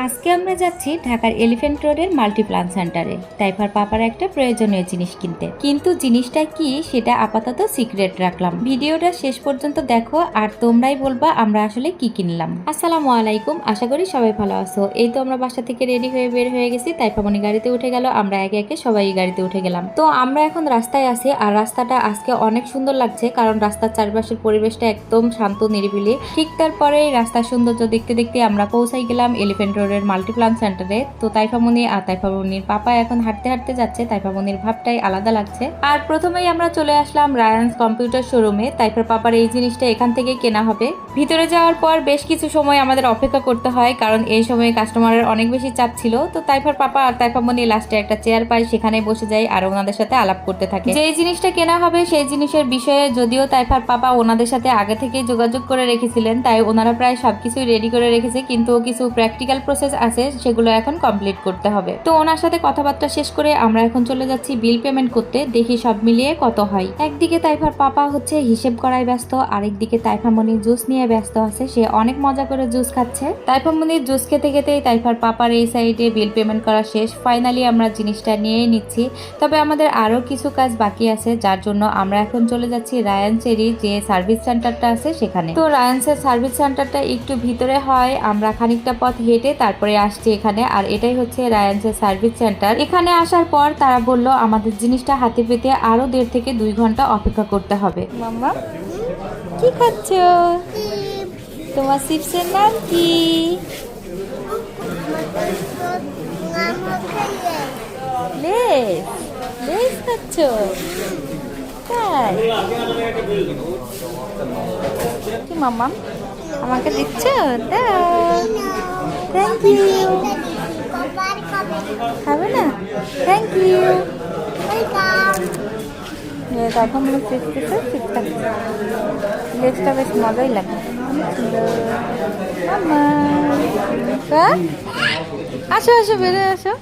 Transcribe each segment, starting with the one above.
আজকে আমরা যাচ্ছি ঢাকার এলিফ্যান্ট রোডের মাল্টিপ্লান সেন্টারে তাইফার পাপার একটা প্রয়োজনীয় জিনিস কিনতে। কিন্তু জিনিসটা কি সেটা আপাতত সিক্রেট রাখলাম। ভিডিওটা শেষ পর্যন্ত দেখো আর তোমরাই বলবা আমরা আসলে কি কিনলাম। আসসালামু আলাইকুম, আশা করি সবাই ভালো আছো। এই তো আমরা বাসা থেকে রেডি হয়ে বের হয়ে গেছি। তাইফামনি গাড়িতে উঠে গেল, আমরা একে একে সবাই গাড়িতে উঠে গেলাম। তো আমরা এখন রাস্তায় আছি আর রাস্তাটা আজকে অনেক সুন্দর লাগছে, কারণ রাস্তার চারপাশের পরিবেশটা একদম শান্ত নিরিবিলি। ঠিক তারপরেই রাস্তার সৌন্দর্য দেখতে দেখতে আমরা পৌঁছাই গেলাম এলিফ্যান্ট রোডের মাল্টিপ্লান সেন্টারে। তো তাইফামনি আর তাইফামনির পাপা এখন হাঁটতে হাঁটতে যাচ্ছে। তাইফামনির ভাবটাই আলাদা লাগছে। আর প্রথমেই আমরা চলে আসলাম রায়ান্স কম্পিউটার শোরুমে। তাইফার পাপার এই জিনিসটা এখান থেকে কেনা হবে। ভিতরে যাওয়ার পর বেশ কিছু সময় আমাদের অপেক্ষা করতে হয়, কারণ এই সময় কাস্টমারের অনেক বেশি চাপ ছিল। তো তাইফার পাপা আর তাইফামনি লাস্টে একটা চেয়ার পায়, সেখানে বসে যায় আর ওনাদের সাথে আলাপ করতে থাকে। যে জিনিসটা কেনা হবে সেই জিনিসের বিষয়ে যদিও তাইফার পাপা ওনাদের সাথে আগে থেকে যোগাযোগ করে রেখেছিলেন, তাই ওনারা প্রায় সবকিছুই রেডি করে রেখেছে, কিন্তু কিছু প্র্যাকটিক্যাল প্রসেস আছে সেগুলো এখন কমপ্লিট করতে হবে। তো ওনার সাথে কথাবার্তা শেষ করে আমরা এখন চলে যাচ্ছি বিল পেমেন্ট করতে। দেখি সব মিলিয়ে কত হয়। একদিকে তাইফার পাপা হচ্ছে হিসেব করায় ব্যস্ত, আরেকদিকে তাইফামনি জুস নিয়ে ব্যস্ত আছে। সে অনেক মজা করে জুস খাচ্ছে। তাইফামনির জুস খেতে খেতেই তাইফার পাপার এই সাইডে বিল পেমেন্ট করা শেষ। ফাইনালি আমরা জিনিসটা নিয়ে নিচ্ছি। তবে আমাদের আরো কিছু কাজ বাকি আছে, যার জন্য আমরা এখন চলে যাচ্ছি রায়ান্সেরই যে সার্ভিস সেন্টারটা আছে সেখানে। তো রায়ান্সের সার্ভিস সেন্টারটা একটু ভিতরে হয়, আমরা খানিকটা পথ হেঁটে তারপরে আসছি এখানে। আর এটাই হচ্ছে রায়ান্সের সার্ভিস সেন্টার। এখানে আসার পর তারা বলল আমাদের জিনিসটা হাতে পেতে আরো 1.5 থেকে 2 ঘন্টা অপেক্ষা করতে হবে। মাম্মা কি খাচ্ছ? তোমার চিপসের নাম কি? লেস লেস খাচ্ছ? তাই কি মাম্মা আমাকে দিচ্ছ? দাও। Thank you. খাবে না? Thank you. তখন লেসটা বেশ মজাই লাগে। আসো আসো বেরো আসো।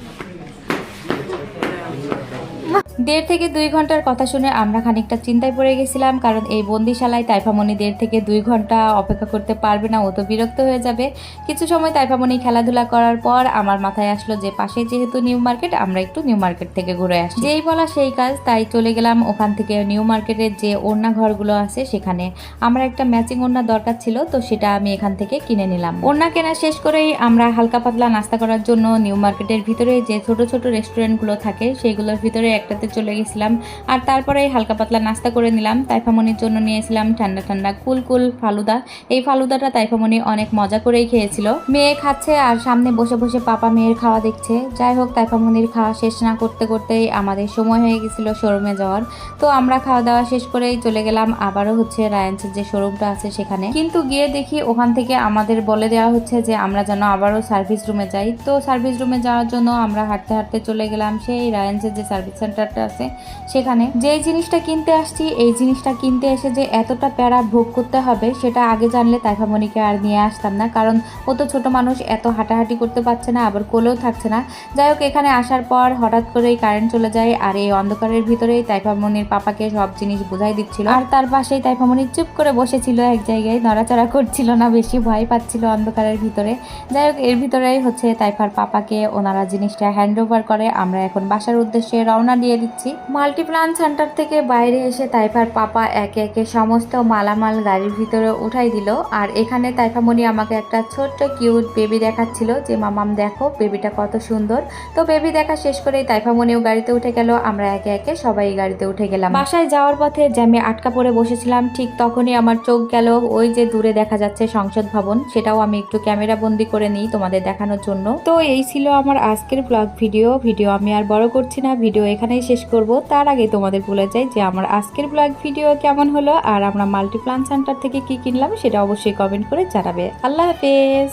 1.5 থেকে 2 ঘন্টার কথা শুনে আমরা খানিকটা চিন্তায় পড়ে গেছিলাম, কারণ এই বন্দিশালায় তাইফামনি 1.5 থেকে 2 ঘন্টা অপেক্ষা করতে পারবে না, ও তো বিরক্ত হয়ে যাবে। কিছু সময় তাইফামনি খেলাধুলা করার পর আমার মাথায় আসলো যে পাশে যেহেতু নিউ মার্কেট, আমরা একটু নিউ মার্কেট থেকে ঘুরে আসি। যেই বলা সেই কাজ, তাই চলে গেলাম ওখান থেকে নিউ মার্কেটের যে ওড়না ঘরগুলো আছে সেখানে। আমার একটা ম্যাচিং ওড়না দরকার ছিল, তো সেটা আমি এখান থেকে কিনে নিলাম। ওড়না কেনা শেষ করেই আমরা হালকা পাতলা নাস্তা করার জন্য নিউ মার্কেটের ভিতরে যে ছোট ছোট রেস্টুরেন্টগুলো থাকে সেইগুলোর ভিতরে একটাতে চলে গেছিলাম। আর তারপরে হালকা পাতলা নাস্তা করে নিলাম। তাইফামনির জন্য নিয়েছিলাম ঠান্ডা ঠান্ডা কুল কুল ফালুদা। এই ফালুদাটা তাইফামনি অনেক মজা করেই খেয়েছিল। মেয়ে খাচ্ছে আর সামনে বসে বসে পাপা মেয়ের খাওয়া দেখছে। যাই হোক, তাইফামনির খাওয়া শেষ না করতে করতেই আমাদের সময় হয়ে গেছিল শোরুমে যাওয়ার। তো আমরা খাওয়া দাওয়া শেষ করেই চলে গেলাম আবারও হচ্ছে রায়ান্সের যে শোরুমটা আছে সেখানে। কিন্তু গিয়ে দেখি ওখান থেকে আমাদের বলে দেওয়া হচ্ছে যে আমরা যেন আবারও সার্ভিস রুমে যাই। তো সার্ভিস রুমে যাওয়ার জন্য আমরা হাঁটতে হাঁটতে চলে গেলাম সেই রায়ান্সের যে সার্ভিস সেন্টারটা আছে সেখানে। যেই জিনিসটা কিনতে আসছি, এই জিনিসটা কিনতে এসে যে এতটা প্যারা ভোগ করতে হবে সেটা আগে জানলে তাইফামনিকে আর নিয়ে আসতাম না, কারণ ও তো ছোট মানুষ, এত হাঁটাহাঁটি করতে পারছে না, আবার কোলেও থাকছে না। যাই হোক, এখানে আসার পর হঠাৎ করেই কারেন্ট চলে যায় আর এই অন্ধকারের ভিতরেই তাইফামনির পাপাকে সব জিনিস বুঝাই দিচ্ছিল। আর তার পাশেই তাইফামনি চুপ করে বসেছিল এক জায়গায়, নড়াচড়া করছিল না, বেশি ভয় পাচ্ছিল অন্ধকারের ভিতরে। যাই হোক, এর ভিতরেই হচ্ছে তাইফার পাপাকে ওনারা জিনিসটা হ্যান্ড ওভার করে। আমরা এখন বাসার উদ্দেশ্যে রওনা দিয়ে দিচ্ছি। মাল্টিপ্লান সেন্টার থেকে বাইরে এসে তাইফার পাপা একে একে সমস্ত মালামাল গাড়ির ভিতরে উঠাই দিল। আর এখানে তাইফামনি আমাকে একটা ছোট্ট কিউট বেবি দেখাচ্ছিল যে মামাম দেখো বেবিটা কত সুন্দর। তো বেবি দেখা শেষ করেই তাইফামনিও গাড়িতে উঠে গেল, আমরা একে একে সবাই গাড়িতে উঠে গেলাম। বাসায় যাওয়ার পথে জ্যামে আটকা পড়ে বসেছিলাম, ঠিক তখনই আমার চোখ গেল ওই যে দূরে দেখা যাচ্ছে সংসদ ভবন। সেটাও আমি একটু ক্যামেরা বন্দি করে নিই তোমাদের দেখানোর জন্য। তো এই ছিল আমার আজকের ব্লগ ভিডিও আমি আর বড় করছি না, ভিডিও এখানেই শেষ করব। তার আগে তোমাদের বলে যাই যে আমার আজকের ব্লগ ভিডিও কেমন হলো আর আমরা মাল্টিপ্লান সেন্টার থেকে কি কিনলাম সেটা অবশ্যই কমেন্ট করে জানাবে। আল্লাহ হাফেজ।